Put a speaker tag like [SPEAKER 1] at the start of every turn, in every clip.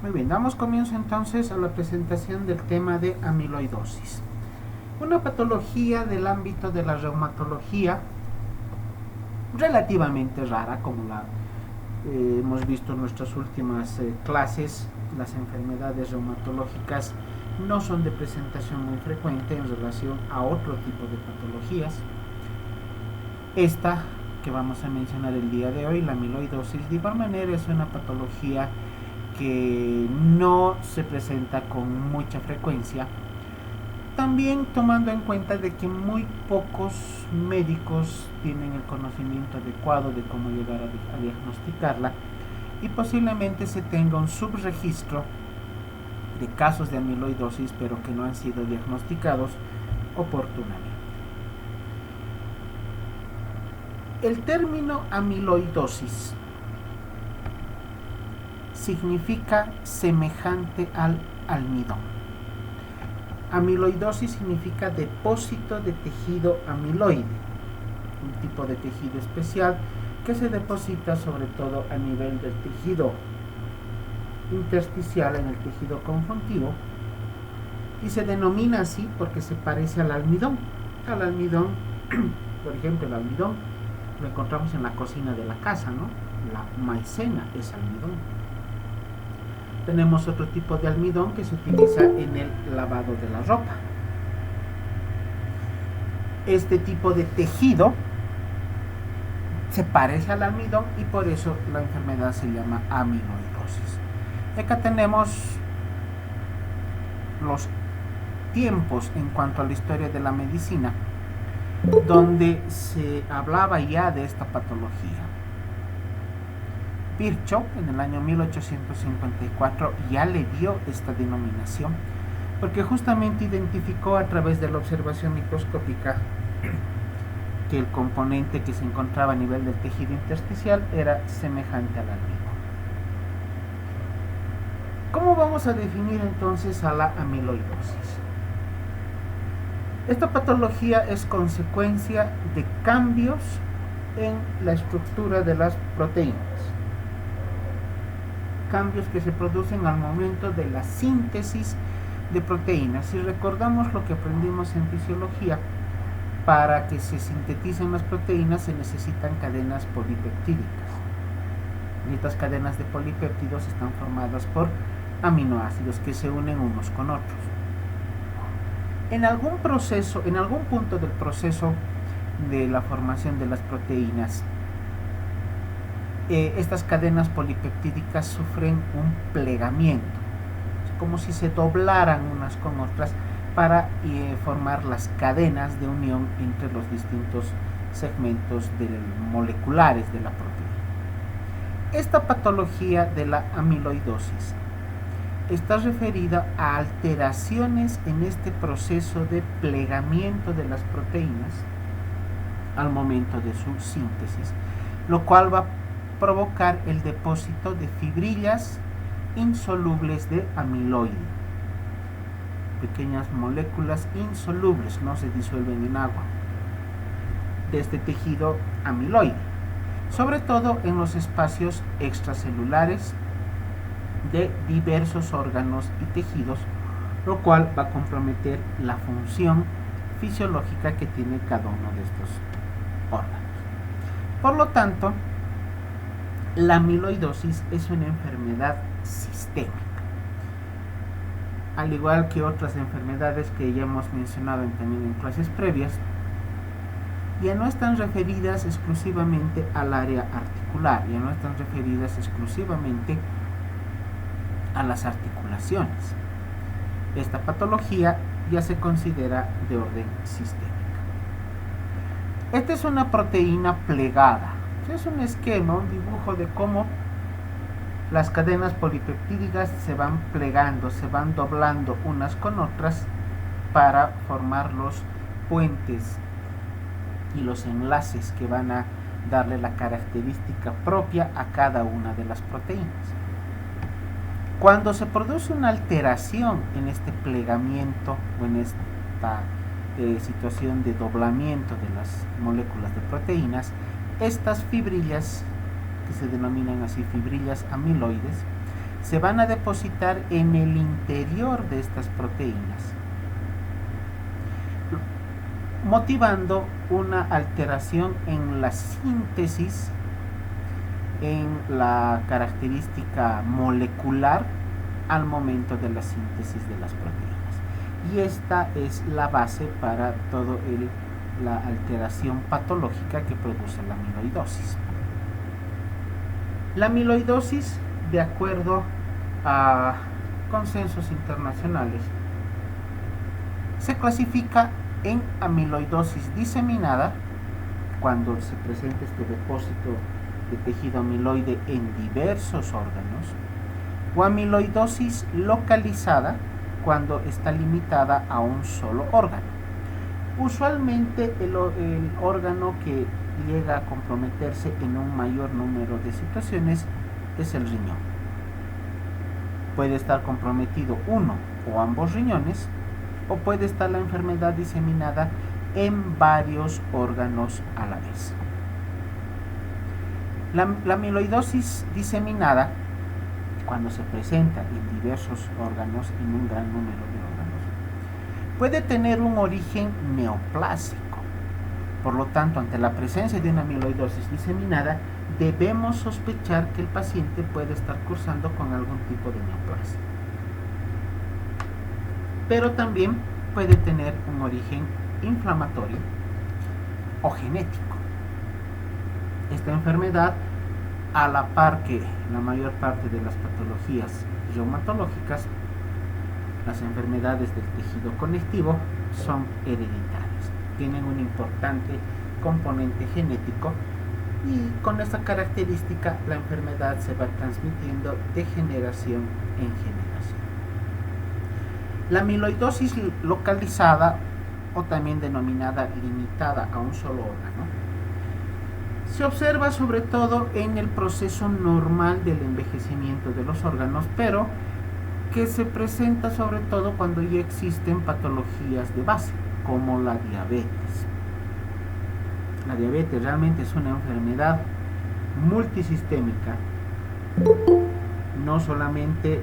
[SPEAKER 1] Muy bien, damos comienzo entonces a la presentación del tema de amiloidosis. Una patología del ámbito de la reumatología relativamente rara, como la hemos visto en nuestras últimas clases. Las enfermedades reumatológicas no son de presentación muy frecuente en relación a otro tipo de patologías. Esta que vamos a mencionar el día de hoy, la amiloidosis, de igual manera es una patología que no se presenta con mucha frecuencia, también tomando en cuenta de que muy pocos médicos tienen el conocimiento adecuado de cómo llegar a diagnosticarla, y posiblemente se tenga un subregistro de casos de amiloidosis pero que no han sido diagnosticados oportunamente. El término amiloidosis significa semejante al almidón. Amiloidosis significa depósito de tejido amiloide, un tipo de tejido especial que se deposita sobre todo a nivel del tejido intersticial, en el tejido conjuntivo, y se denomina así porque se parece al almidón. Al almidón, por ejemplo, el almidón lo encontramos en la cocina de la casa, ¿no? La maicena es almidón. Tenemos otro tipo de almidón que se utiliza en el lavado de la ropa. Este tipo de tejido se parece al almidón y por eso la enfermedad se llama amiloidosis. Y acá tenemos los tiempos en cuanto a la historia de la medicina, donde se hablaba ya de esta patología. Virchow en el año 1854 ya le dio esta denominación, porque justamente identificó a través de la observación microscópica que el componente que se encontraba a nivel del tejido intersticial era semejante al almidón. ¿Cómo vamos a definir entonces a la amiloidosis? Esta patología es consecuencia de cambios en la estructura de las proteínas, cambios que se producen al momento de la síntesis de proteínas. Si recordamos lo que aprendimos en fisiología, para que se sinteticen las proteínas se necesitan cadenas polipeptídicas. Y estas cadenas de polipéptidos están formadas por aminoácidos que se unen unos con otros. En algún punto del proceso de la formación de las proteínas, estas cadenas polipeptídicas sufren un plegamiento, como si se doblaran unas con otras para formar las cadenas de unión entre los distintos segmentos moleculares de la proteína. Esta patología de la amiloidosis está referida a alteraciones en este proceso de plegamiento de las proteínas al momento de su síntesis, lo cual va a provocar el depósito de fibrillas insolubles de amiloide, pequeñas moléculas insolubles, no se disuelven en agua, de este tejido amiloide, sobre todo en los espacios extracelulares de diversos órganos y tejidos, lo cual va a comprometer la función fisiológica que tiene cada uno de estos órganos. Por lo tanto, la amiloidosis es una enfermedad sistémica, al igual que otras enfermedades que ya hemos mencionado también en clases previas. Ya no están referidas exclusivamente al área articular, ya no están referidas exclusivamente a las articulaciones. Esta patología ya se considera de orden sistémica. Esta es una proteína plegada. Es un esquema, un dibujo de cómo las cadenas polipeptídicas se van plegando, se van doblando unas con otras para formar los puentes y los enlaces que van a darle la característica propia a cada una de las proteínas. Cuando se produce una alteración en este plegamiento o en esta situación de doblamiento de las moléculas de proteínas, estas fibrillas, que se denominan así fibrillas amiloides, se van a depositar en el interior de estas proteínas, motivando una alteración en la síntesis, en la característica molecular al momento de la síntesis de las proteínas. Y esta es la base para toda la alteración patológica que produce la amiloidosis. La amiloidosis, de acuerdo a consensos internacionales, se clasifica en amiloidosis diseminada, cuando se presenta este depósito de tejido amiloide en diversos órganos, o amiloidosis localizada, cuando está limitada a un solo órgano. Usualmente el órgano que llega a comprometerse en un mayor número de situaciones es el riñón. Puede estar comprometido uno o ambos riñones, o puede estar la enfermedad diseminada en varios órganos a la vez. La amiloidosis diseminada, cuando se presenta en diversos órganos, en un gran número de órganos, puede tener un origen neoplásico. Por lo tanto, ante la presencia de una amiloidosis diseminada, debemos sospechar que el paciente puede estar cursando con algún tipo de neoplasia. Pero también puede tener un origen inflamatorio o genético. Esta enfermedad, a la par que la mayor parte de las patologías reumatológicas, las enfermedades del tejido conectivo son hereditarias, tienen un importante componente genético, y con esta característica la enfermedad se va transmitiendo de generación en generación. La amiloidosis localizada, o también denominada limitada a un solo órgano, se observa sobre todo en el proceso normal del envejecimiento de los órganos, pero que se presenta sobre todo cuando ya existen patologías de base, como la diabetes. La diabetes realmente es una enfermedad multisistémica, no solamente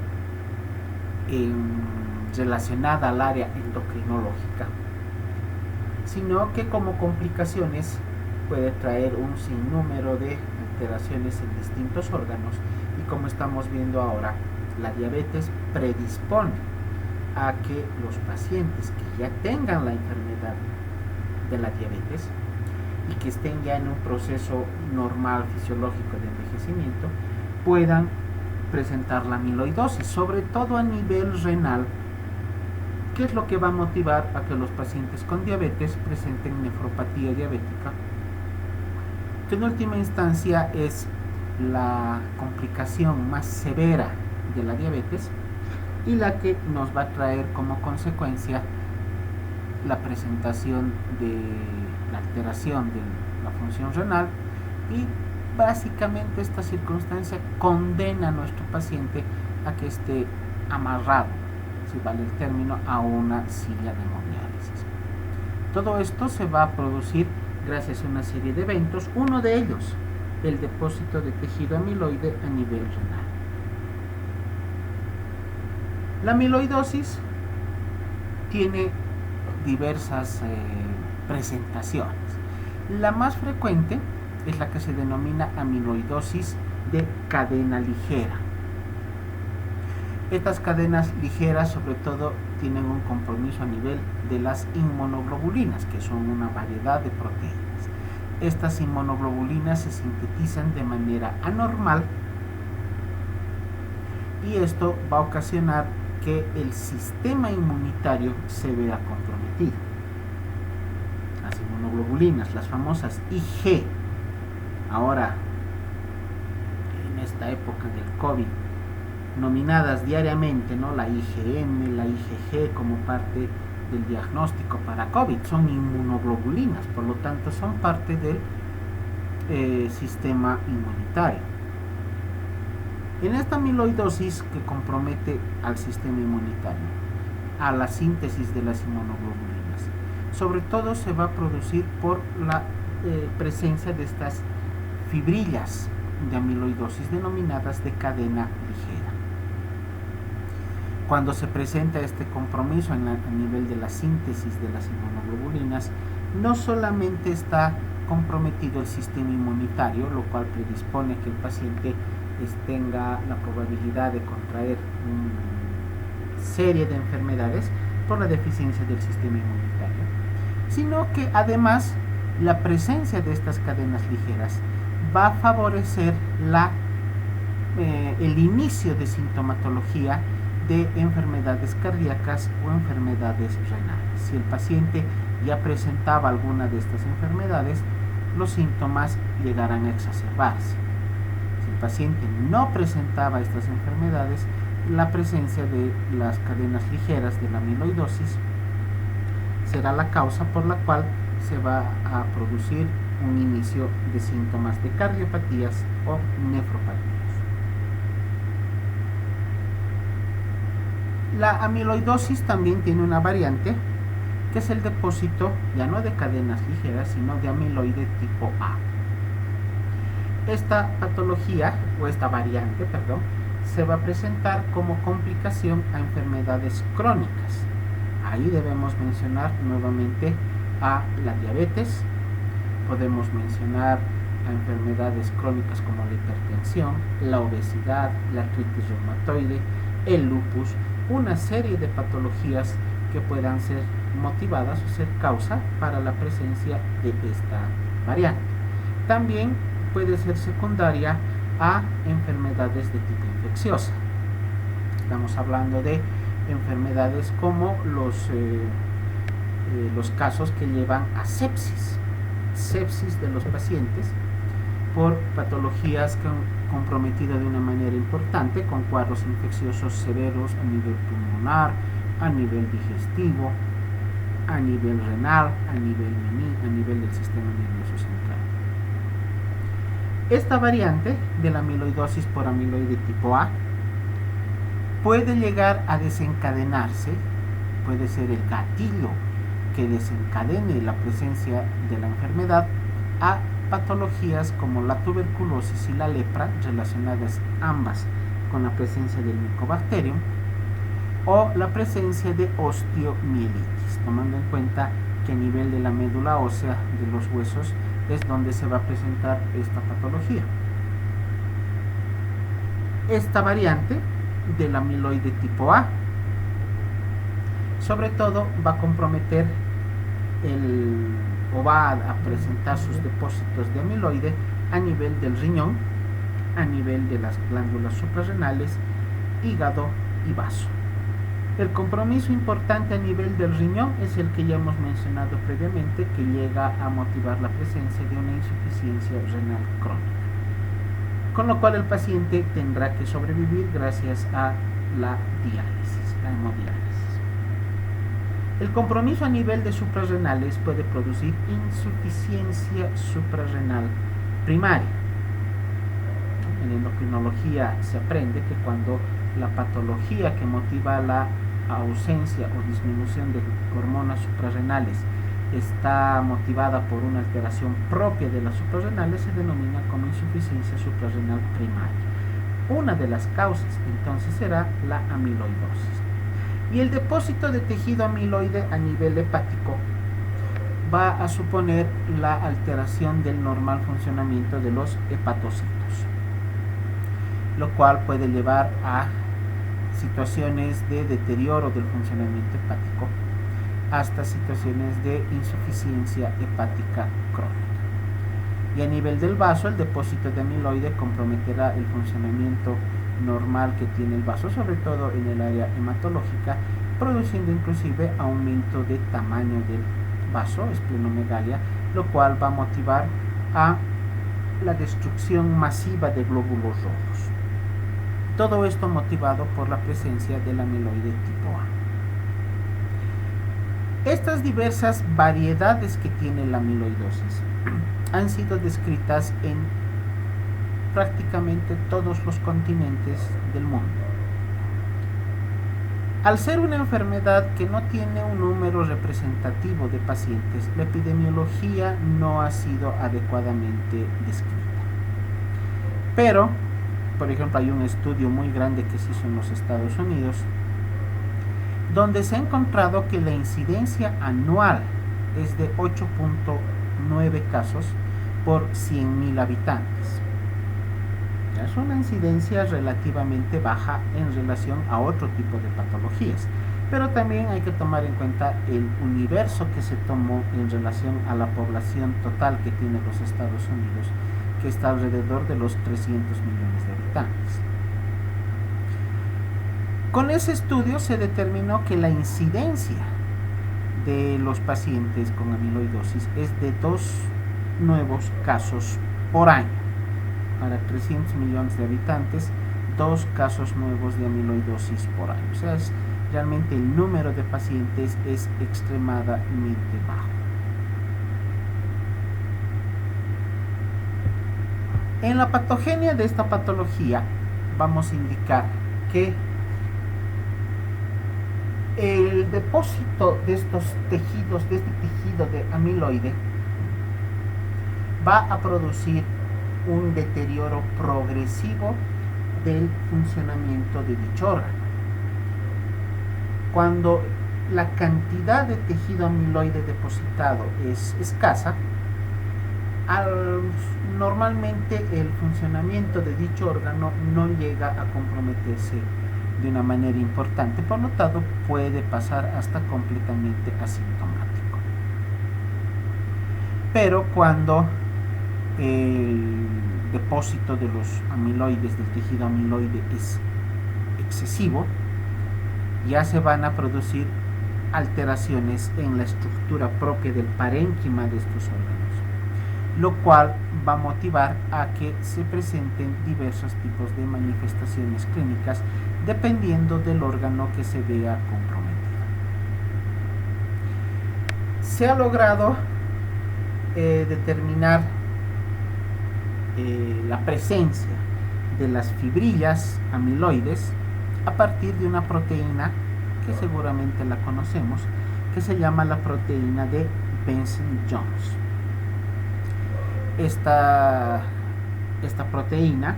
[SPEAKER 1] relacionada al área endocrinológica, sino que como complicaciones puede traer un sinnúmero de alteraciones en distintos órganos, y como estamos viendo ahora, la diabetes predispone a que los pacientes que ya tengan la enfermedad de la diabetes y que estén ya en un proceso normal fisiológico de envejecimiento puedan presentar la amiloidosis, sobre todo a nivel renal, que es lo que va a motivar a que los pacientes con diabetes presenten nefropatía diabética, que en última instancia es la complicación más severa de la diabetes y la que nos va a traer como consecuencia la presentación de la alteración de la función renal, y básicamente esta circunstancia condena a nuestro paciente a que esté amarrado, si vale el término, a una silla de hemodiálisis. Todo esto se va a producir gracias a una serie de eventos, uno de ellos el depósito de tejido amiloide a nivel renal. La amiloidosis tiene diversas presentaciones. La más frecuente es la que se denomina amiloidosis de cadena ligera. Estas cadenas ligeras sobre todo tienen un compromiso a nivel de las inmunoglobulinas, que son una variedad de proteínas. Estas inmunoglobulinas se sintetizan de manera anormal, y esto va a ocasionar que el sistema inmunitario se vea comprometido. Las inmunoglobulinas, las famosas IG, ahora en esta época del COVID, nominadas diariamente, ¿no? La IgM, la IgG como parte del diagnóstico para COVID, son inmunoglobulinas, por lo tanto son parte del sistema inmunitario. En esta amiloidosis que compromete al sistema inmunitario, a la síntesis de las inmunoglobulinas, sobre todo se va a producir por la presencia de estas fibrillas de amiloidosis denominadas de cadena ligera. Cuando se presenta este compromiso a nivel de la síntesis de las inmunoglobulinas, no solamente está comprometido el sistema inmunitario, lo cual predispone que el paciente tenga la probabilidad de contraer una serie de enfermedades por la deficiencia del sistema inmunitario, sino que además la presencia de estas cadenas ligeras va a favorecer el inicio de sintomatología de enfermedades cardíacas o enfermedades renales. Si el paciente ya presentaba alguna de estas enfermedades, los síntomas llegarán a exacerbarse. Si el paciente no presentaba estas enfermedades, la presencia de las cadenas ligeras de la amiloidosis será la causa por la cual se va a producir un inicio de síntomas de cardiopatías o nefropatías. La amiloidosis también tiene una variante, que es el depósito ya no de cadenas ligeras, sino de amiloide tipo A. Esta patología, o esta variante, perdón, se va a presentar como complicación a enfermedades crónicas. Ahí debemos mencionar nuevamente a la diabetes, podemos mencionar a enfermedades crónicas como la hipertensión, la obesidad, la artritis reumatoide, el lupus, una serie de patologías que puedan ser motivadas o ser causa para la presencia de esta variante. También puede ser secundaria a enfermedades de tipo infecciosa. Estamos hablando de enfermedades como los casos que llevan a sepsis de los pacientes por patologías que han comprometido de una manera importante con cuadros infecciosos severos a nivel pulmonar, a nivel digestivo, a nivel renal, a nivel del sistema nervioso central. Esta variante de la amiloidosis por amiloide tipo A puede llegar a desencadenarse, puede ser el gatillo que desencadene la presencia de la enfermedad a patologías como la tuberculosis y la lepra, relacionadas ambas con la presencia del Mycobacterium, o la presencia de osteomielitis, tomando en cuenta que a nivel de la médula ósea de los huesos es donde se va a presentar esta patología. Esta variante del amiloide tipo A sobre todo va a comprometer o va a presentar sus depósitos de amiloide a nivel del riñón, a nivel de las glándulas suprarrenales, hígado y vaso. El compromiso importante a nivel del riñón es el que ya hemos mencionado previamente, que llega a motivar la presencia de una insuficiencia renal crónica, con lo cual el paciente tendrá que sobrevivir gracias a la diálisis, la hemodiálisis. El compromiso a nivel de suprarrenales puede producir insuficiencia suprarrenal primaria. En endocrinología se aprende que cuando la patología que motiva la ausencia o disminución de hormonas suprarrenales está motivada por una alteración propia de las suprarrenales, se denomina como insuficiencia suprarrenal primaria. Una de las causas entonces será la amiloidosis. Y el depósito de tejido amiloide a nivel hepático va a suponer la alteración del normal funcionamiento de los hepatocitos, lo cual puede llevar a situaciones de deterioro del funcionamiento hepático hasta situaciones de insuficiencia hepática crónica. Y a nivel del vaso, el depósito de amiloide comprometerá el funcionamiento normal que tiene el vaso, sobre todo en el área hematológica, produciendo inclusive aumento de tamaño del vaso, esplenomegalia, lo cual va a motivar a la destrucción masiva de glóbulos rojos. Todo esto motivado por la presencia del amiloide tipo A. Estas diversas variedades que tiene la amiloidosis han sido descritas en prácticamente todos los continentes del mundo. Al ser una enfermedad que no tiene un número representativo de pacientes, la epidemiología no ha sido adecuadamente descrita. Pero, por ejemplo, hay un estudio muy grande que se hizo en los Estados Unidos donde se ha encontrado que la incidencia anual es de 8.9 casos por 100.000 habitantes. Es una incidencia relativamente baja en relación a otro tipo de patologías, pero también hay que tomar en cuenta el universo que se tomó en relación a la población total que tiene los Estados Unidos, que está alrededor de los 300 millones de habitantes. Con ese estudio se determinó que la incidencia de los pacientes con amiloidosis es de 2 nuevos casos por año. Para 300 millones de habitantes, 2 casos nuevos de amiloidosis por año. O sea, realmente el número de pacientes es extremadamente bajo. En la patogenia de esta patología vamos a indicar que el depósito de estos tejidos, de este tejido de amiloide, va a producir un deterioro progresivo del funcionamiento de dicho órgano. Cuando la cantidad de tejido amiloide depositado es escasa, normalmente el funcionamiento de dicho órgano no llega a comprometerse de una manera importante, por lo tanto puede pasar hasta completamente asintomático. Pero cuando el depósito de los amiloides, del tejido amiloide, es excesivo, ya se van a producir alteraciones en la estructura propia del parénquima de estos órganos, lo cual va a motivar a que se presenten diversos tipos de manifestaciones clínicas dependiendo del órgano que se vea comprometido. Se ha logrado determinar la presencia de las fibrillas amiloides a partir de una proteína que seguramente la conocemos, que se llama la proteína de Benson-Jones. Esta proteína,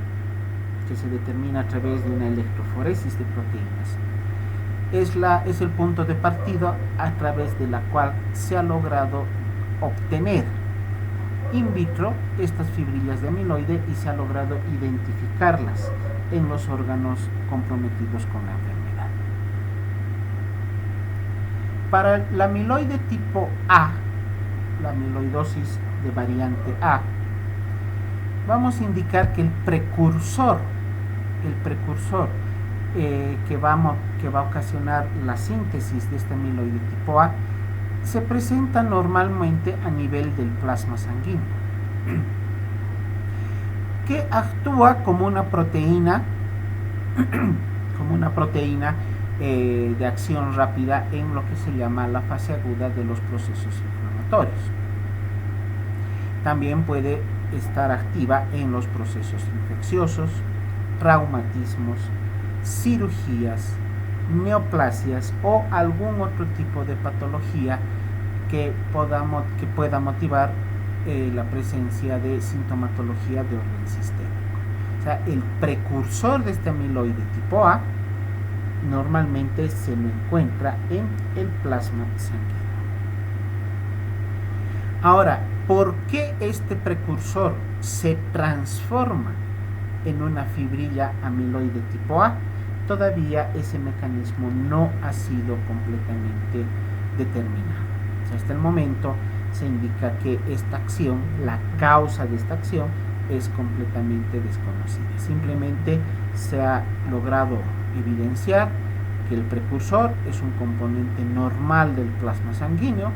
[SPEAKER 1] que se determina a través de una electroforesis de proteínas, es el punto de partida a través de la cual se ha logrado obtener in vitro estas fibrillas de amiloide y se ha logrado identificarlas en los órganos comprometidos con la enfermedad. Para la amiloide tipo A, la amiloidosis de variante A, vamos a indicar que el precursor que va a ocasionar la síntesis de este amiloide tipo A se presenta normalmente a nivel del plasma sanguíneo, que actúa como una proteína de acción rápida en lo que se llama la fase aguda de los procesos inflamatorios. También puede estar activa en los procesos infecciosos, reumatismos, cirugías, neoplasias o algún otro tipo de patología que pueda motivar la presencia de sintomatología de orden sistémico. O sea, el precursor de este amiloide tipo A normalmente se lo encuentra en el plasma sanguíneo. Ahora, ¿por qué este precursor se transforma en una fibrilla amiloide tipo A? Todavía ese mecanismo no ha sido completamente determinado. O sea, hasta el momento se indica que esta acción, la causa de esta acción, es completamente desconocida. Simplemente se ha logrado evidenciar que el precursor es un componente normal del plasma sanguíneo,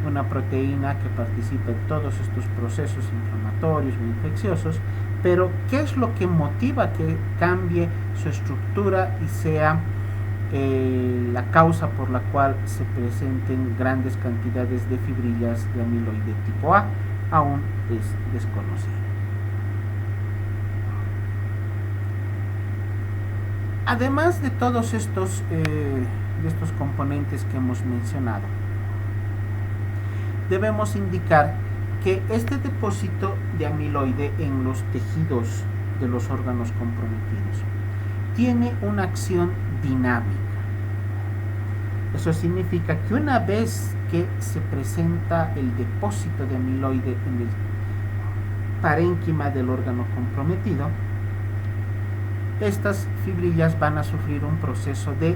[SPEAKER 1] una proteína que participa en todos estos procesos inflamatorios o infecciosos, pero ¿qué es lo que motiva que cambie su estructura y sea la causa por la cual se presenten grandes cantidades de fibrillas de amiloide tipo A? Aún es desconocido. Además de todos estos componentes que hemos mencionado, debemos indicar que este depósito de amiloide en los tejidos de los órganos comprometidos tiene una acción dinámica. Eso significa que una vez que se presenta el depósito de amiloide en el parénquima del órgano comprometido, estas fibrillas van a sufrir un proceso de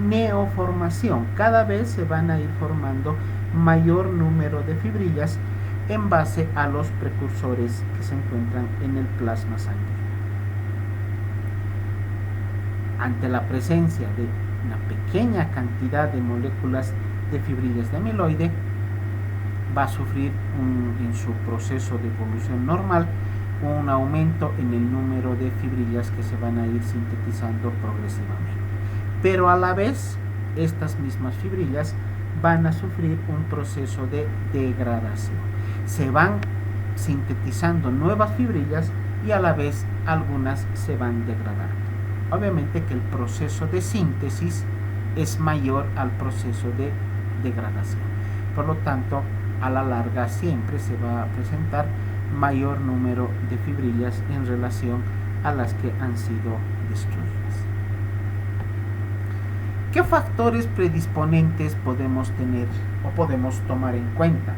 [SPEAKER 1] neoformación. Cada vez se van a ir formando mayor número de fibrillas en base a los precursores que se encuentran en el plasma sanguíneo. Ante la presencia de una pequeña cantidad de moléculas de fibrillas de amiloide, va a sufrir en su proceso de evolución normal un aumento en el número de fibrillas que se van a ir sintetizando progresivamente. Pero a la vez, estas mismas fibrillas van a sufrir un proceso de degradación. Se van sintetizando nuevas fibrillas y a la vez algunas se van degradando. Obviamente que el proceso de síntesis es mayor al proceso de degradación. Por lo tanto, a la larga siempre se va a presentar mayor número de fibrillas en relación a las que han sido destruidas. ¿Qué factores predisponentes podemos tener o podemos tomar en cuenta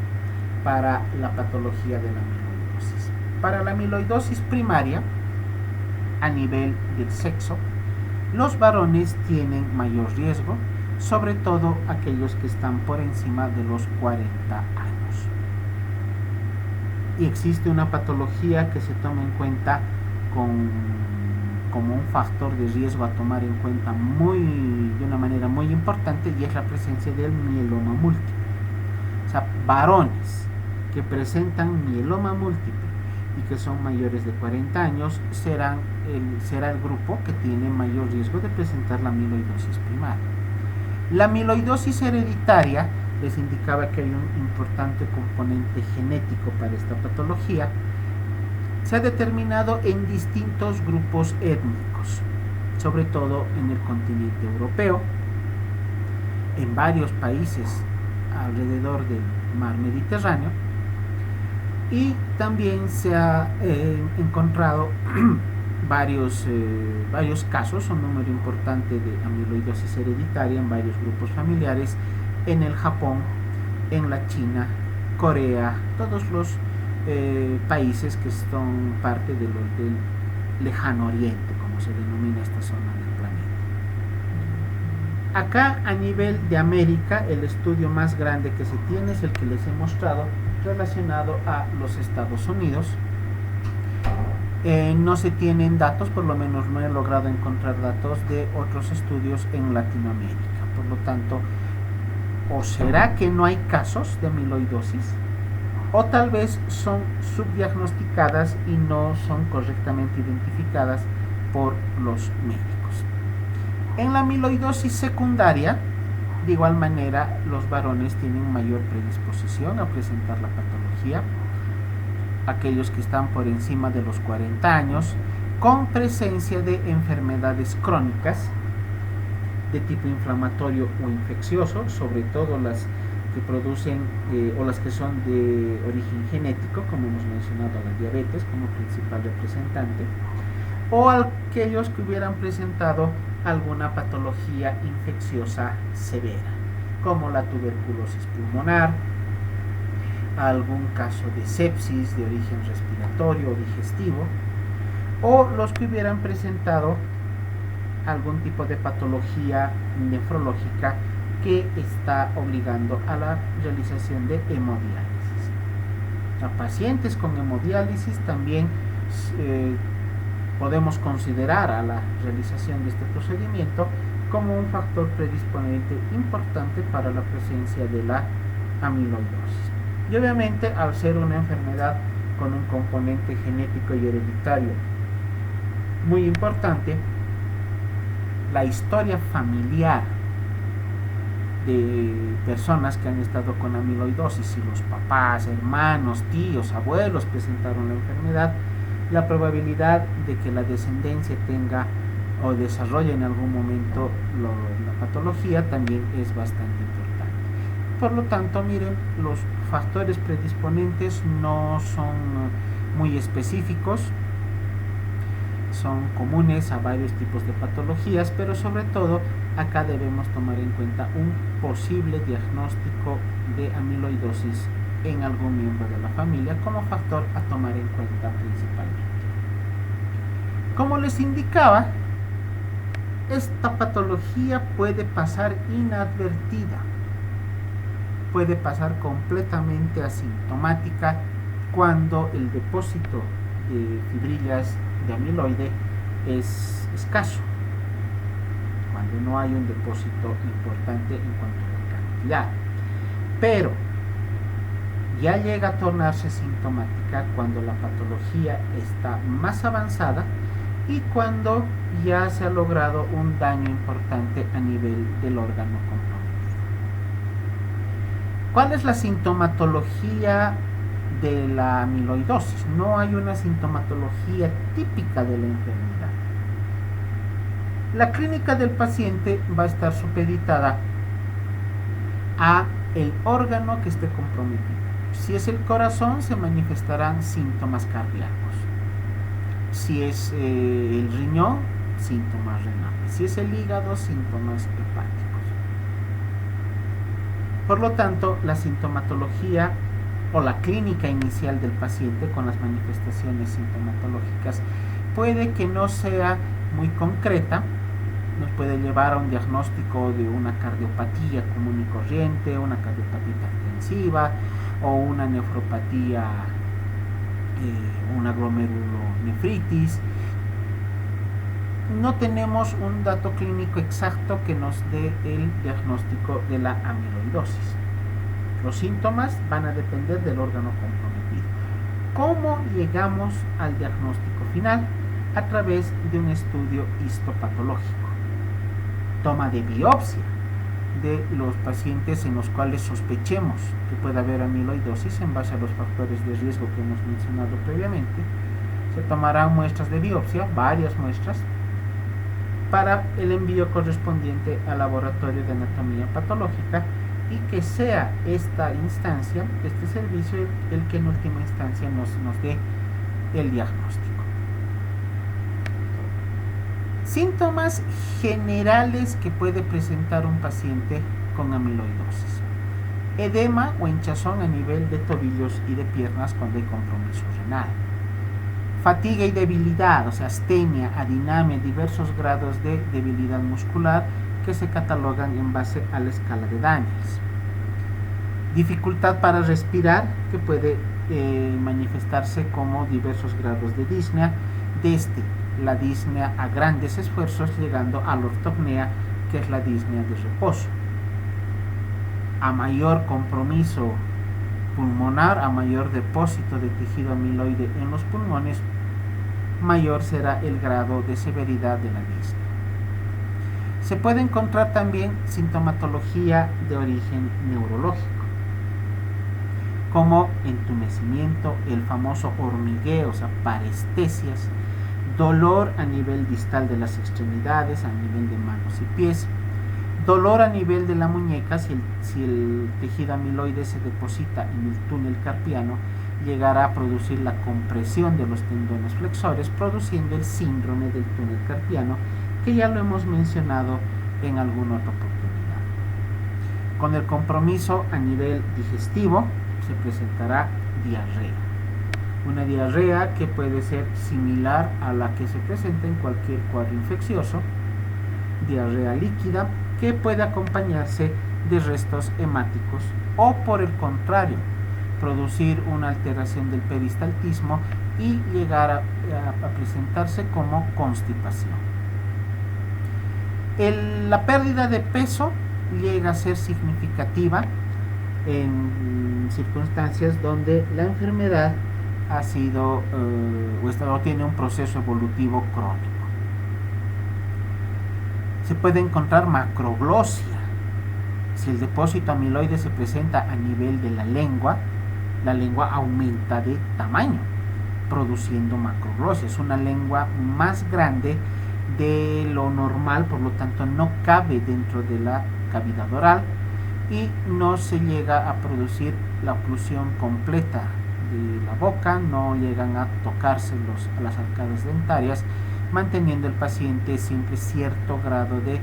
[SPEAKER 1] para la patología de la amiloidosis? Para la amiloidosis primaria, a nivel del sexo, los varones tienen mayor riesgo, sobre todo aquellos que están por encima de los 40 años. Y existe una patología que se toma en cuenta como un factor de riesgo a tomar en cuenta de una manera muy importante, y es la presencia del mieloma múltiple. O sea, varones que presentan mieloma múltiple y que son mayores de 40 años será el grupo que tiene mayor riesgo de presentar la amiloidosis primaria. La amiloidosis hereditaria, les indicaba que hay un importante componente genético para esta patología, se ha determinado en distintos grupos étnicos, sobre todo en el continente europeo, en varios países alrededor del mar Mediterráneo, y también se ha encontrado varios casos, un número importante de amiloidosis hereditaria en varios grupos familiares en el Japón, en la China, Corea, todos los países que son parte del lejano oriente, como se denomina esta zona del planeta. Acá a nivel de América, el estudio más grande que se tiene es el que les he mostrado relacionado a los Estados Unidos. No se tienen datos, por lo menos no he logrado encontrar datos de otros estudios en Latinoamérica. Por lo tanto, o será que no hay casos de amiloidosis, o tal vez son subdiagnosticadas y no son correctamente identificadas por los médicos. En la amiloidosis secundaria, de igual manera, los varones tienen mayor predisposición a presentar la patología, aquellos que están por encima de los 40 años, con presencia de enfermedades crónicas de tipo inflamatorio o infeccioso, sobre todo las que producen o las que son de origen genético, como hemos mencionado la diabetes como principal representante, o aquellos que hubieran presentado alguna patología infecciosa severa, como la tuberculosis pulmonar, algún caso de sepsis de origen respiratorio o digestivo, o los que hubieran presentado algún tipo de patología nefrológica que está obligando a la realización de hemodiálisis. A pacientes con hemodiálisis también podemos considerar a la realización de este procedimiento como un factor predisponente importante para la presencia de la amiloidosis. Y obviamente, al ser una enfermedad con un componente genético y hereditario muy importante, la historia familiar de personas que han estado con amiloidosis, si los papás, hermanos, tíos, abuelos presentaron la enfermedad, la probabilidad de que la descendencia tenga o desarrolle en algún momento la patología también es bastante importante. Por lo tanto, miren, los factores predisponentes no son muy específicos, son comunes a varios tipos de patologías, pero sobre todo acá debemos tomar en cuenta un posible diagnóstico de amiloidosis en algún miembro de la familia como factor a tomar en cuenta principalmente. Como les indicaba, esta patología puede pasar inadvertida, puede pasar completamente asintomática cuando el depósito de fibrillas de amiloide es escaso, cuando no hay un depósito importante en cuanto a la cantidad. Pero ya llega a tornarse sintomática cuando la patología está más avanzada y cuando ya se ha logrado un daño importante a nivel del órgano comprometido. ¿Cuál es la sintomatología de la amiloidosis? No hay una sintomatología típica de la enfermedad. La clínica del paciente va a estar supeditada a el órgano que esté comprometido. Si es el corazón, se manifestarán síntomas cardíacos. Si es el riñón, síntomas renales. Si es el hígado, síntomas hepáticos. Por lo tanto, la sintomatología o la clínica inicial del paciente con las manifestaciones sintomatológicas puede que no sea muy concreta, nos puede llevar a un diagnóstico de una cardiopatía común y corriente, una cardiopatía hipertensiva o una nefropatía, una glomerulonefritis. No tenemos un dato clínico exacto que nos dé el diagnóstico de la amiloidosis. Los síntomas van a depender del órgano comprometido. ¿Cómo llegamos al diagnóstico final? A través de un estudio histopatológico. Toma de biopsia de los pacientes en los cuales sospechemos que puede haber amiloidosis en base a los factores de riesgo que hemos mencionado previamente. Se tomarán muestras de biopsia, varias muestras, para el envío correspondiente al laboratorio de anatomía patológica y que sea esta instancia, este servicio, el que en última instancia nos dé el diagnóstico. Síntomas generales que puede presentar un paciente con amiloidosis. Edema o hinchazón a nivel de tobillos y de piernas cuando hay compromiso renal. Fatiga y debilidad, o sea, astenia, adinamia, diversos grados de debilidad muscular que se catalogan en base a la escala de Daniels. Dificultad para respirar, que puede manifestarse como diversos grados de disnea, desde la disnea a grandes esfuerzos, llegando a la ortopnea, que es la disnea de reposo. A mayor compromiso pulmonar, a mayor depósito de tejido amiloide en los pulmones, mayor será el grado de severidad de la disnea. Se puede encontrar también sintomatología de origen neurológico, como entumecimiento, el famoso hormigueo, o sea, parestesias, dolor a nivel distal de las extremidades, a nivel de manos y pies, dolor a nivel de la muñeca, si el tejido amiloide se deposita en el túnel carpiano, llegará a producir la compresión de los tendones flexores, produciendo el síndrome del túnel carpiano, que ya lo hemos mencionado en alguna otra oportunidad. Con el compromiso a nivel digestivo, se presentará diarrea. Una diarrea que puede ser similar a la que se presenta en cualquier cuadro infeccioso, diarrea líquida, que puede acompañarse de restos hemáticos o, por el contrario, producir una alteración del peristaltismo y llegar a presentarse como constipación. La pérdida de peso llega a ser significativa en circunstancias donde la enfermedad ha sido o tiene un proceso evolutivo crónico. Se puede encontrar macroglosia. Si el depósito amiloide se presenta a nivel de la lengua aumenta de tamaño, produciendo macroglosia. Es una lengua más grande de lo normal, por lo tanto no cabe dentro de la cavidad oral y no se llega a producir la oclusión completa de la boca, no llegan a tocarse las arcadas dentarias manteniendo el paciente siempre cierto grado de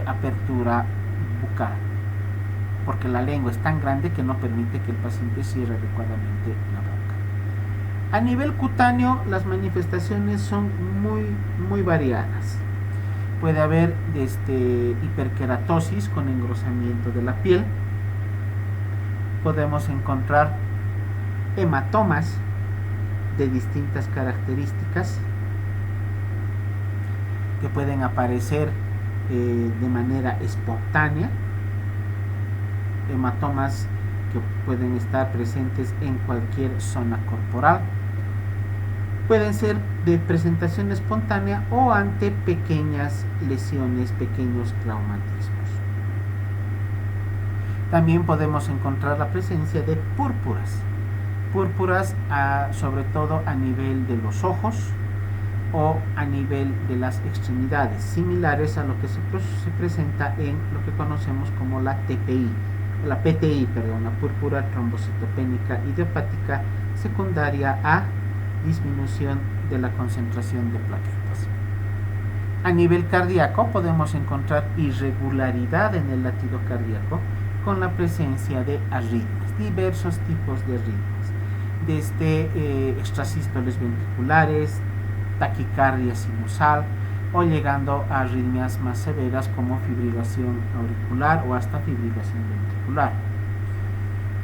[SPEAKER 1] apertura bucal, porque la lengua es tan grande que no permite que el paciente cierre adecuadamente la boca. A nivel cutáneo, las manifestaciones son muy variadas. Puede haber hiperkeratosis con engrosamiento de la piel. Podemos encontrar hematomas de distintas características que pueden aparecer de manera espontánea, hematomas que pueden estar presentes en cualquier zona corporal, pueden ser de presentación espontánea o ante pequeñas lesiones, pequeños traumatismos. También podemos encontrar la presencia de púrpuras, sobre todo a nivel de los ojos o a nivel de las extremidades, similares a lo que se presenta en lo que conocemos como la PTI, la púrpura trombocitopénica idiopática secundaria a disminución de la concentración de plaquetas. A nivel cardíaco podemos encontrar irregularidad en el latido cardíaco con la presencia de arritmias, diversos tipos de arritmias, desde extrasístoles ventriculares, taquicardia sinusal o llegando a arritmias más severas como fibrilación auricular o hasta fibrilación ventricular.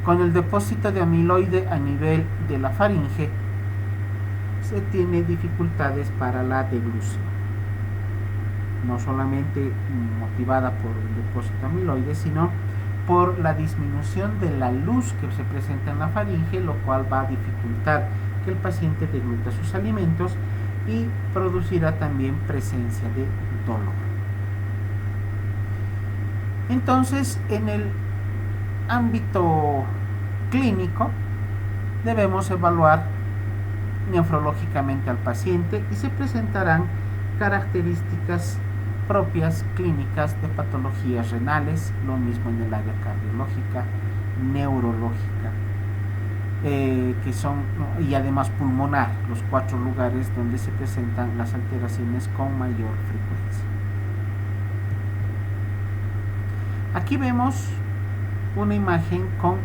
[SPEAKER 1] Con el depósito de amiloide a nivel de la faringe se tiene dificultades para la deglución, no solamente motivada por el depósito amiloide, sino por la disminución de la luz que se presenta en la faringe, lo cual va a dificultar que el paciente degluta sus alimentos y producirá también presencia de dolor. Entonces, en el ámbito clínico, debemos evaluar nefrológicamente al paciente y se presentarán características propias clínicas de patologías renales, lo mismo en el área cardiológica, neurológica, que son, y además pulmonar, los 4 lugares donde se presentan las alteraciones con mayor frecuencia. Aquí vemos una imagen con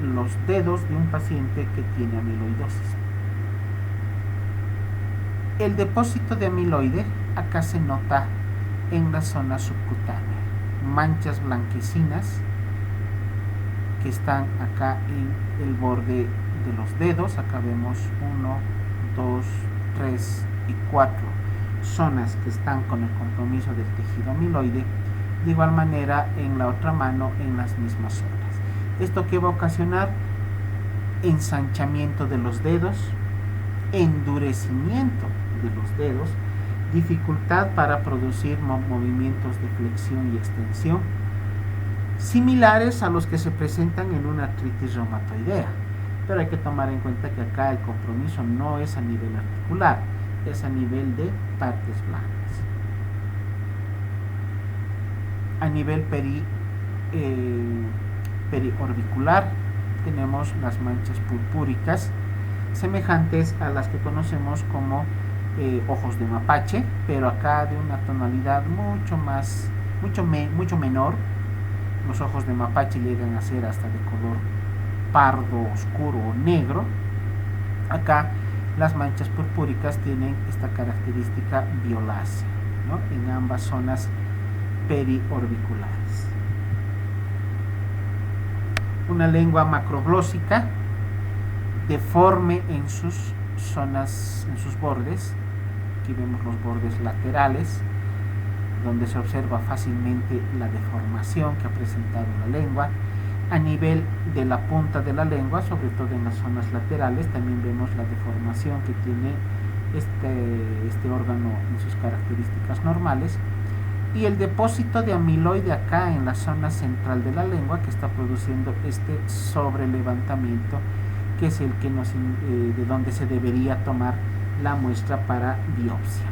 [SPEAKER 1] los dedos de un paciente que tiene amiloidosis. El depósito de amiloide acá se nota en la zona subcutánea, manchas blanquecinas que están acá en el borde de los dedos. Acá vemos 1, 2, 3 y 4 zonas que están con el compromiso del tejido amiloide. De igual manera en la otra mano en las mismas zonas. Esto que va a ocasionar ensanchamiento de los dedos, endurecimiento de los dedos, dificultad para producir movimientos de flexión y extensión, similares a los que se presentan en una artritis reumatoidea. Pero hay que tomar en cuenta que acá el compromiso no es a nivel articular, es a nivel de partes blandas. A nivel periorbicular tenemos las manchas purpúricas, semejantes a las que conocemos como ojos de mapache, pero acá de una tonalidad mucho menor. Los ojos de mapache llegan a ser hasta de color pardo oscuro o negro. Acá las manchas purpúricas tienen esta característica violácea, ¿no?, en ambas zonas periorbiculares. Una lengua macroglósica deforme en sus zonas, en sus bordes. Aquí vemos los bordes laterales, donde se observa fácilmente la deformación que ha presentado la lengua. A nivel de la punta de la lengua, sobre todo en las zonas laterales, también vemos la deformación que tiene este órgano en sus características normales. Y el depósito de amiloide acá en la zona central de la lengua, que está produciendo este sobrelevantamiento, que es el que de donde se debería tomar la muestra para biopsia,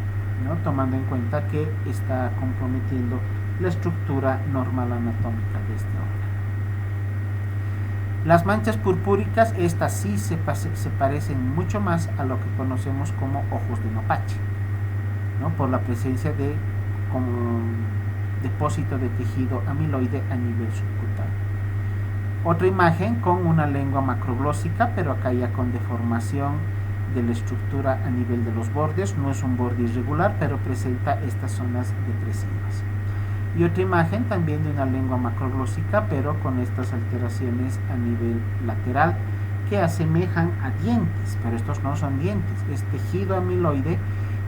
[SPEAKER 1] ¿no?, tomando en cuenta que está comprometiendo la estructura normal anatómica de este órgano. Las manchas purpúricas, estas sí se parecen mucho más a lo que conocemos como ojos de mapache. ¿no? Por la presencia de depósito de tejido amiloide a nivel subcutáneo. Otra imagen con una lengua macroglósica, pero acá ya con deformación de la estructura a nivel de los bordes. No es un borde irregular, pero presenta estas zonas depresivas. Y otra imagen también de una lengua macroglósica, pero con estas alteraciones a nivel lateral que asemejan a dientes, pero estos no son dientes, es tejido amiloide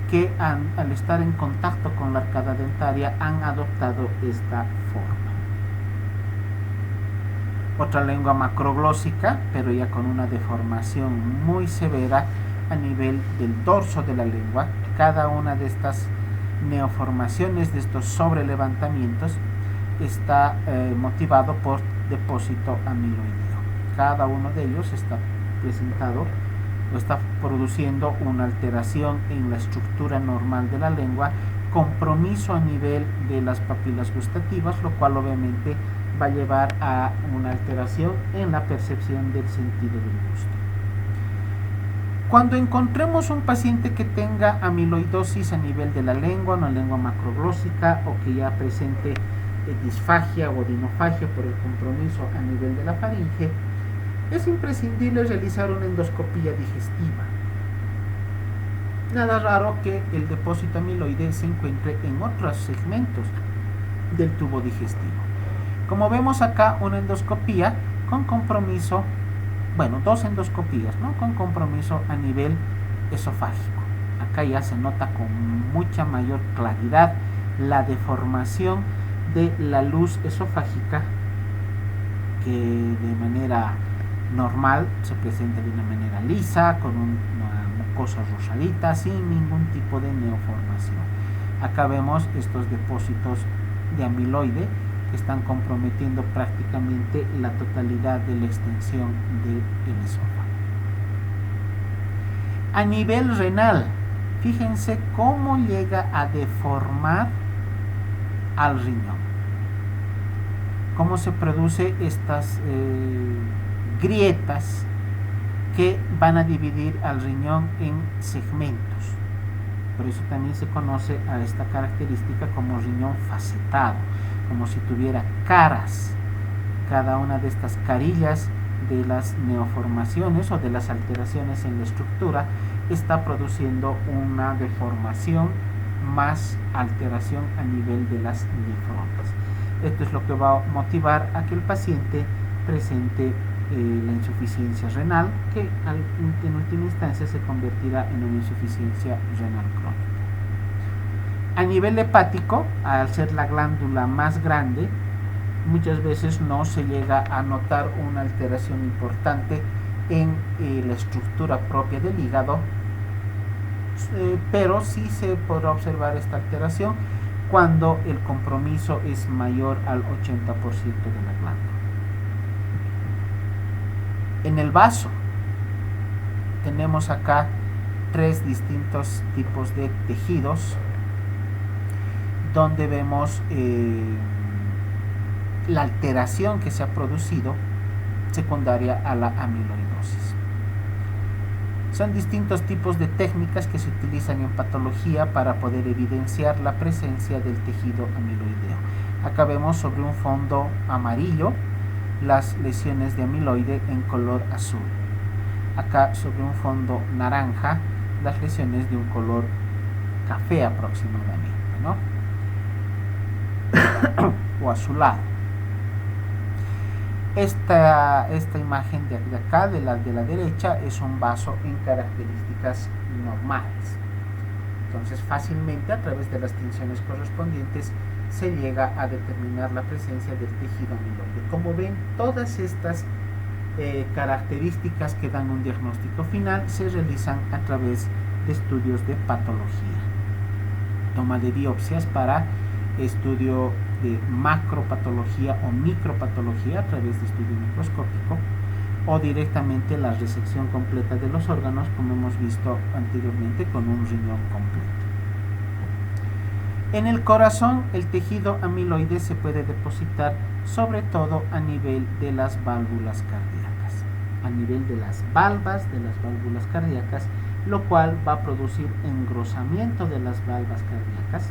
[SPEAKER 1] que al estar en contacto con la arcada dentaria han adoptado esta forma. Otra lengua macroglósica, pero ya con una deformación muy severa a nivel del dorso de la lengua. Cada una de estas neoformaciones, de estos sobrelevantamientos, está motivado por depósito amiloideo. Cada uno de ellos está presentado o está produciendo una alteración en la estructura normal de la lengua, compromiso a nivel de las papilas gustativas, lo cual obviamente va a llevar a una alteración en la percepción del sentido del gusto. Cuando encontremos un paciente que tenga amiloidosis a nivel de la lengua, una lengua macroglósica, o que ya presente disfagia o odinofagia por el compromiso a nivel de la faringe, es imprescindible realizar una endoscopía digestiva. Nada raro que el depósito amiloide se encuentre en otros segmentos del tubo digestivo. Como vemos acá, una endoscopía con compromiso, bueno, dos endoscopías, ¿no? Con compromiso a nivel esofágico. Acá ya se nota con mucha mayor claridad la deformación de la luz esofágica, que de manera normal se presenta de una manera lisa, con una mucosa rosadita, sin ningún tipo de neoformación. Acá vemos estos depósitos de amiloide que están comprometiendo prácticamente la totalidad de la extensión del esófago. A nivel renal, fíjense cómo llega a deformar al riñón, cómo se produce estas grietas que van a dividir al riñón en segmentos. Por eso también se conoce a esta característica como riñón facetado, como si tuviera caras. Cada una de estas carillas de las neoformaciones o de las alteraciones en la estructura está produciendo una deformación más alteración a nivel de las nefronas. Esto es lo que va a motivar a que el paciente presente la insuficiencia renal, que en última instancia se convertirá en una insuficiencia renal crónica. A nivel hepático, al ser la glándula más grande, muchas veces no se llega a notar una alteración importante en la estructura propia del hígado, pero sí se podrá observar esta alteración cuando el compromiso es mayor al 80% de la glándula. En el vaso tenemos acá tres distintos tipos de tejidos donde vemos la alteración que se ha producido secundaria a la amiloidosis. Son distintos tipos de técnicas que se utilizan en patología para poder evidenciar la presencia del tejido amiloideo. Acá vemos sobre un fondo amarillo las lesiones de amiloide en color azul. Acá sobre un fondo naranja las lesiones de un color café aproximadamente, ¿no? O azulado. Esta imagen de acá, de la derecha, es un vaso en características normales. Entonces fácilmente a través de las tinciones correspondientes se llega a determinar la presencia del tejido amiloide. Como ven, todas estas características que dan un diagnóstico final se realizan a través de estudios de patología. Toma de biopsias para estudio de macropatología o micropatología a través de estudio microscópico, o directamente la resección completa de los órganos, como hemos visto anteriormente con un riñón completo. En el corazón, el tejido amiloide se puede depositar sobre todo a nivel de las válvulas cardíacas. A nivel de las valvas de las válvulas cardíacas lo cual va a producir engrosamiento de las valvas cardíacas,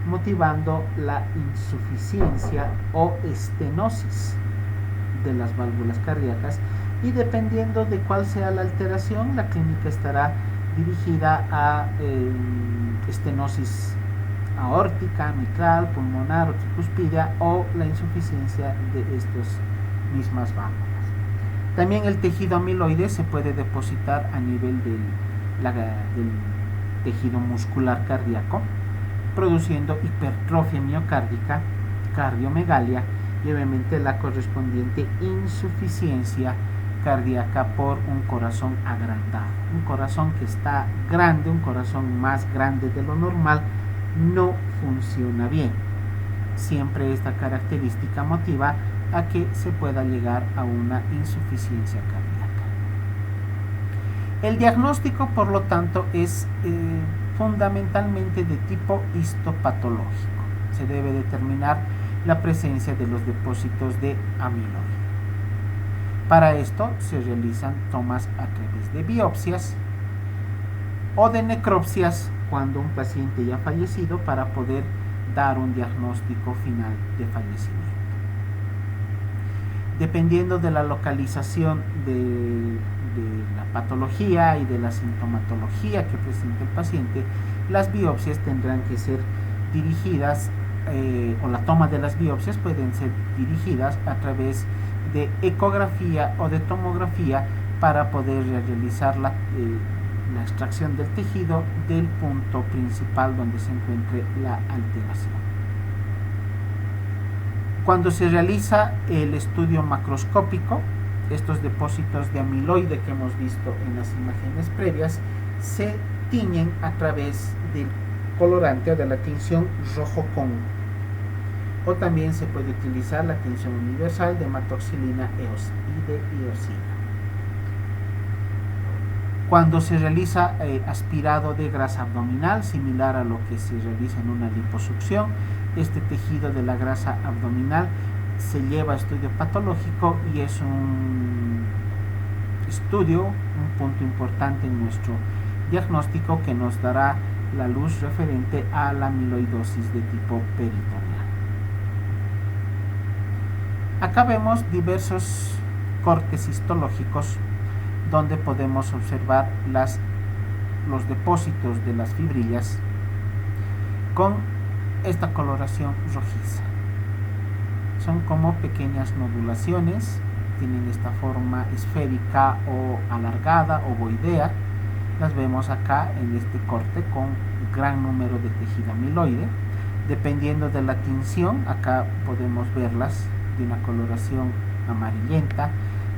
[SPEAKER 1] motivando la insuficiencia o estenosis de las válvulas cardíacas, y dependiendo de cuál sea la alteración, la clínica estará dirigida a estenosis aórtica, mitral, pulmonar o tricuspidia, o la insuficiencia de estas mismas válvulas. También el tejido amiloide se puede depositar a nivel del tejido muscular cardíaco, produciendo hipertrofia miocárdica, cardiomegalia y obviamente la correspondiente insuficiencia cardíaca por un corazón agrandado. Un corazón que está grande, un corazón más grande de lo normal, no funciona bien. Siempre esta característica motiva a que se pueda llegar a una insuficiencia cardíaca. El diagnóstico, por lo tanto, es fundamentalmente de tipo histopatológico. Se debe determinar la presencia de los depósitos de amiloide. Para esto se realizan tomas a través de biopsias o de necropsias cuando un paciente ya ha fallecido, para poder dar un diagnóstico final de fallecimiento. Dependiendo de la localización de la patología y de la sintomatología que presenta el paciente, las biopsias tendrán que ser dirigidas, o la toma de las biopsias pueden ser dirigidas a través de ecografía o de tomografía, para poder realizar la extracción del tejido del punto principal donde se encuentre la alteración. Cuando se realiza el estudio macroscópico, estos depósitos de amiloide que hemos visto en las imágenes previas se tiñen a través del colorante o de la tinción rojo con, o también se puede utilizar la tinción universal de hematoxilina y de eosina. Cuando se realiza aspirado de grasa abdominal, similar a lo que se realiza en una liposucción, este tejido de la grasa abdominal se lleva a estudio patológico y es un estudio, un punto importante en nuestro diagnóstico, que nos dará la luz referente a la amiloidosis de tipo peritoneal. Acá vemos diversos cortes histológicos donde podemos observar los depósitos de las fibrillas con esta coloración rojiza. Son como pequeñas nodulaciones, tienen esta forma esférica o alargada, ovoidea. Las vemos acá en este corte con gran número de tejido amiloide. Dependiendo de la tinción, acá podemos verlas de una coloración amarillenta,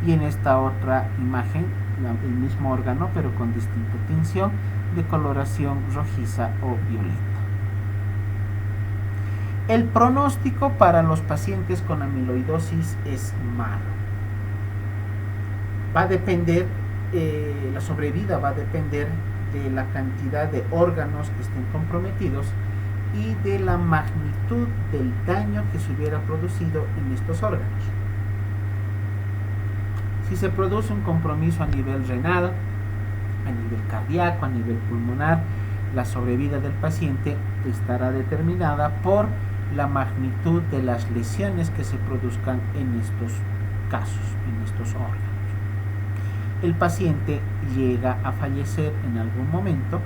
[SPEAKER 1] y en esta otra imagen el mismo órgano pero con distinta tinción de coloración rojiza o violeta. El pronóstico para los pacientes con amiloidosis es malo. Va a depender, la sobrevida va a depender de la cantidad de órganos que estén comprometidos y de la magnitud del daño que se hubiera producido en estos órganos. Si se produce un compromiso a nivel renal, a nivel cardíaco, a nivel pulmonar, la sobrevida del paciente estará determinada por la magnitud de las lesiones que se produzcan en estos casos, en estos órganos. El paciente llega a fallecer en algún momento.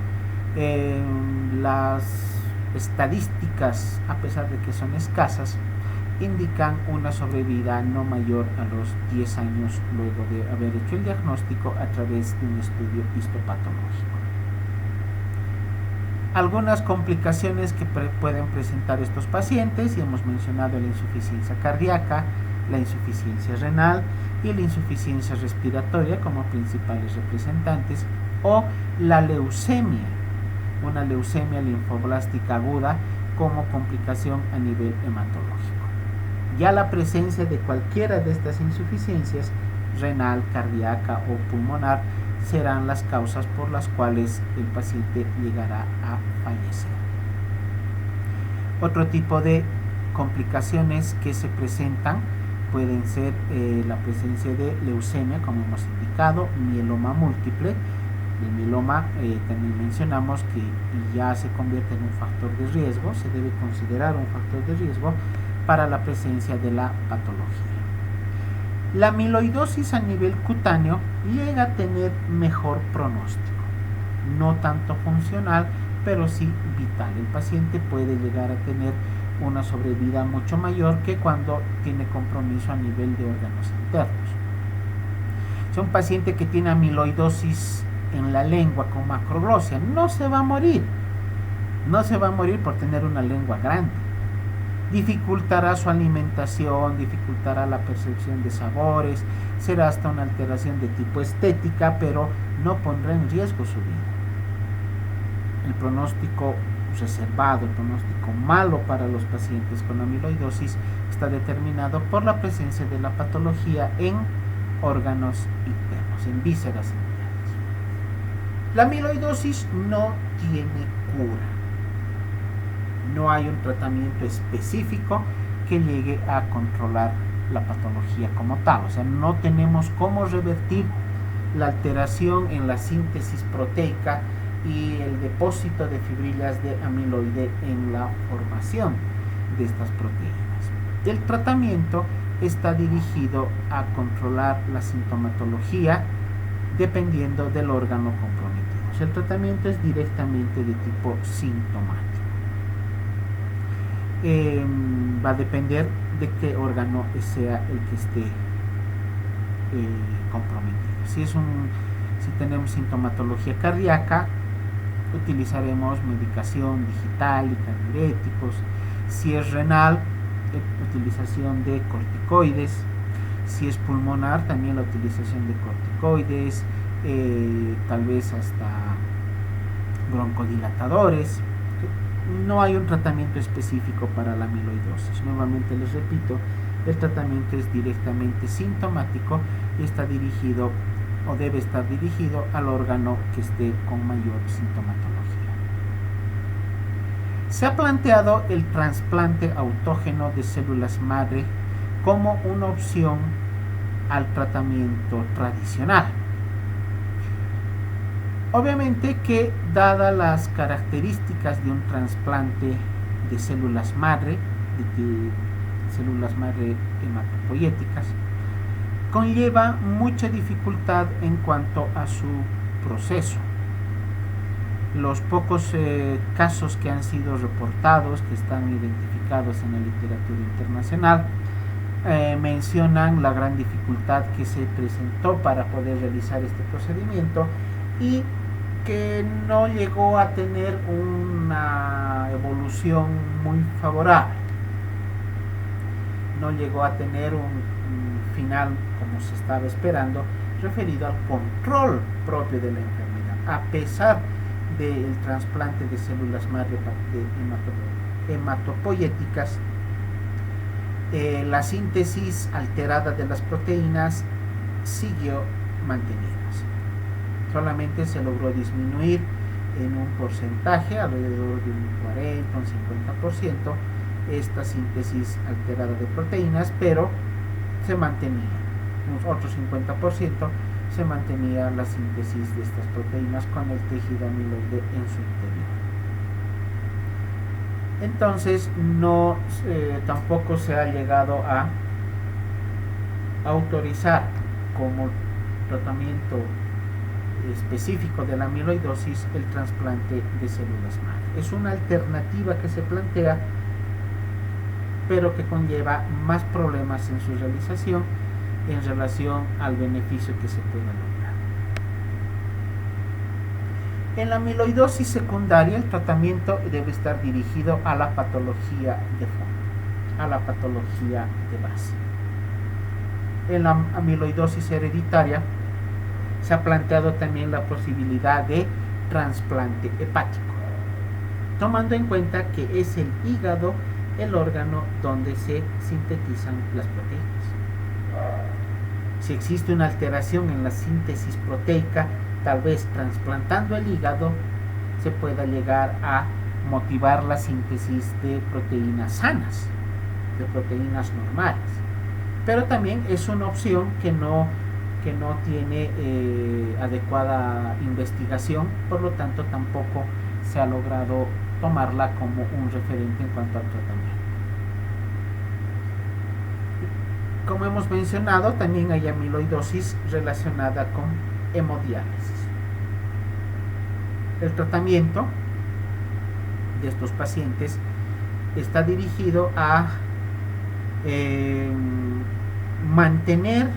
[SPEAKER 1] Las estadísticas, a pesar de que son escasas, indican una sobrevida no mayor a los 10 años luego de haber hecho el diagnóstico a través de un estudio histopatológico. Algunas complicaciones que pueden presentar estos pacientes, y hemos mencionado la insuficiencia cardíaca, la insuficiencia renal y la insuficiencia respiratoria como principales representantes, o la leucemia, una leucemia linfoblástica aguda como complicación a nivel hematológico. Ya la presencia de cualquiera de estas insuficiencias, renal, cardíaca o pulmonar, serán las causas por las cuales el paciente llegará a fallecer. Otro tipo de complicaciones que se presentan pueden ser la presencia de leucemia, como hemos indicado, mieloma múltiple, El mieloma también mencionamos que ya se convierte en un factor de riesgo, se debe considerar un factor de riesgo para la presencia de la patología. La amiloidosis a nivel cutáneo llega a tener mejor pronóstico, no tanto funcional, pero sí vital. El paciente puede llegar a tener una sobrevida mucho mayor que cuando tiene compromiso a nivel de órganos internos. Si un paciente que tiene amiloidosis en la lengua con macroglosia no se va a morir por tener una lengua grande. Dificultará su alimentación, dificultará la percepción de sabores, será hasta una alteración de tipo estética, pero no pondrá en riesgo su vida. El pronóstico reservado, el pronóstico malo para los pacientes con amiloidosis está determinado por la presencia de la patología en órganos internos, en vísceras internas. La amiloidosis no tiene cura. No hay un tratamiento específico que llegue a controlar la patología como tal. O sea, no tenemos cómo revertir la alteración en la síntesis proteica y el depósito de fibrillas de amiloide en la formación de estas proteínas. El tratamiento está dirigido a controlar la sintomatología dependiendo del órgano comprometido. O sea, el tratamiento es directamente de tipo sintomático. Va a depender de qué órgano sea el que esté comprometido. Si tenemos sintomatología cardíaca, utilizaremos medicación digital y diuréticos. Si es renal, utilización de corticoides. Si es pulmonar, también la utilización de corticoides, tal vez hasta broncodilatadores. No hay un tratamiento específico para la amiloidosis. Nuevamente les repito, el tratamiento es directamente sintomático y está dirigido o debe estar dirigido al órgano que esté con mayor sintomatología. Se ha planteado el trasplante autógeno de células madre como una opción al tratamiento tradicional. Obviamente que, dadas las características de un trasplante de células madre, células madre hematopoyéticas, conlleva mucha dificultad en cuanto a su proceso. Los pocos casos que han sido reportados, que están identificados en la literatura internacional, mencionan la gran dificultad que se presentó para poder realizar este procedimiento y que no llegó a tener una evolución muy favorable. No llegó a tener un final como se estaba esperando, referido al control propio de la enfermedad, a pesar del trasplante de células madre hematopoyéticas. La síntesis alterada de las proteínas siguió manteniéndose. Solamente se logró disminuir en un porcentaje, alrededor de un 40 o un 50%, esta síntesis alterada de proteínas, pero se mantenía, un otro 50% se mantenía la síntesis de estas proteínas con el tejido amiloide en su interior. Entonces tampoco se ha llegado a autorizar como tratamiento específico de la amiloidosis el trasplante de células madre. Es una alternativa que se plantea, pero que conlleva más problemas en su realización en relación al beneficio que se pueda lograr. En la amiloidosis secundaria, el tratamiento debe estar dirigido a la patología de fondo, a la patología de base. En la amiloidosis hereditaria se ha planteado también la posibilidad de trasplante hepático, tomando en cuenta que es el hígado el órgano donde se sintetizan las proteínas. Si existe una alteración en la síntesis proteica, tal vez trasplantando el hígado se pueda llegar a motivar la síntesis de proteínas sanas, de proteínas normales. Pero también es una opción que no que no tiene adecuada investigación, por lo tanto tampoco se ha logrado tomarla como un referente en cuanto al tratamiento. Como hemos mencionado, también hay amiloidosis relacionada con hemodiálisis. El tratamiento de estos pacientes está dirigido a mantener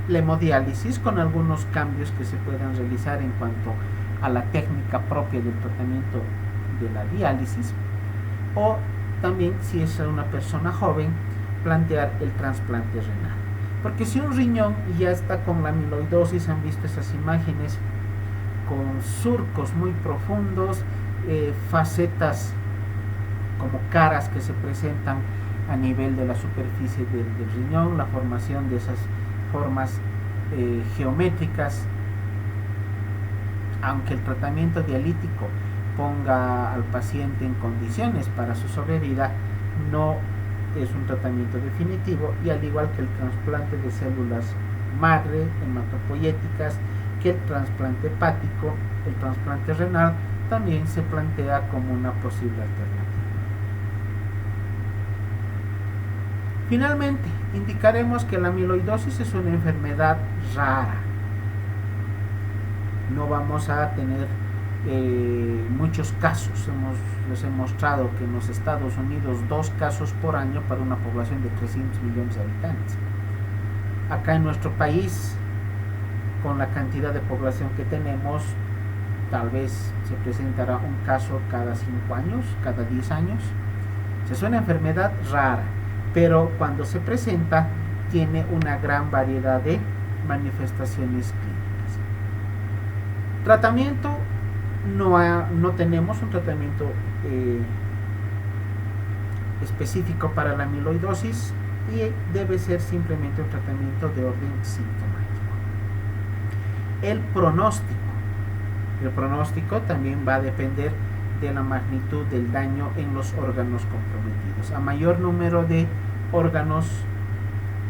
[SPEAKER 1] la hemodiálisis con algunos cambios que se puedan realizar en cuanto a la técnica propia del tratamiento de la diálisis, o también, si es una persona joven, plantear el trasplante renal. Porque si un riñón ya está con la amiloidosis, han visto esas imágenes con surcos muy profundos, facetas como caras que se presentan a nivel de la superficie del riñón, la formación de esas formas geométricas. Aunque el tratamiento dialítico ponga al paciente en condiciones para su sobrevida, no es un tratamiento definitivo, y al igual que el trasplante de células madre hematopoyéticas, que el trasplante hepático, el trasplante renal también se plantea como una posible alternativa. Finalmente, indicaremos que la amiloidosis es una enfermedad rara. No vamos a tener muchos casos. Les he mostrado que en los Estados Unidos 2 casos por año para una población de 300 millones de habitantes. Acá en nuestro país, con la cantidad de población que tenemos, tal vez se presentará un caso cada 5 años, cada 10 años. Es una enfermedad rara, pero cuando se presenta tiene una gran variedad de manifestaciones clínicas. Tratamiento, no tenemos un tratamiento específico para la amiloidosis, y debe ser simplemente un tratamiento de orden sintomático. El pronóstico también va a depender de la magnitud del daño en los órganos comprometidos. A mayor número de órganos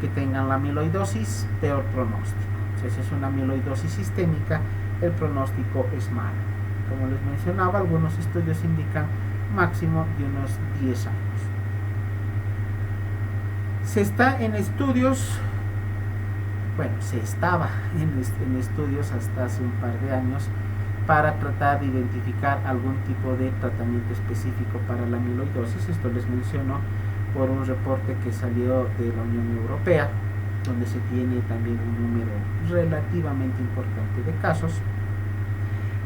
[SPEAKER 1] que tengan la amiloidosis, peor pronóstico. Si es una amiloidosis sistémica, el pronóstico es malo. Como les mencionaba, algunos estudios indican máximo de unos 10 años. Se estaba en estudios hasta hace un par de años para tratar de identificar algún tipo de tratamiento específico para la amiloidosis. Esto les menciono por un reporte que salió de la Unión Europea, donde se tiene también un número relativamente importante de casos,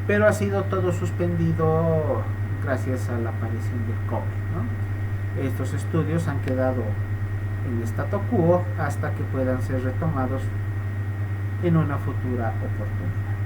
[SPEAKER 1] pero ha sido todo suspendido gracias a la aparición del COVID, ¿no? Estos estudios han quedado en statu quo hasta que puedan ser retomados en una futura oportunidad.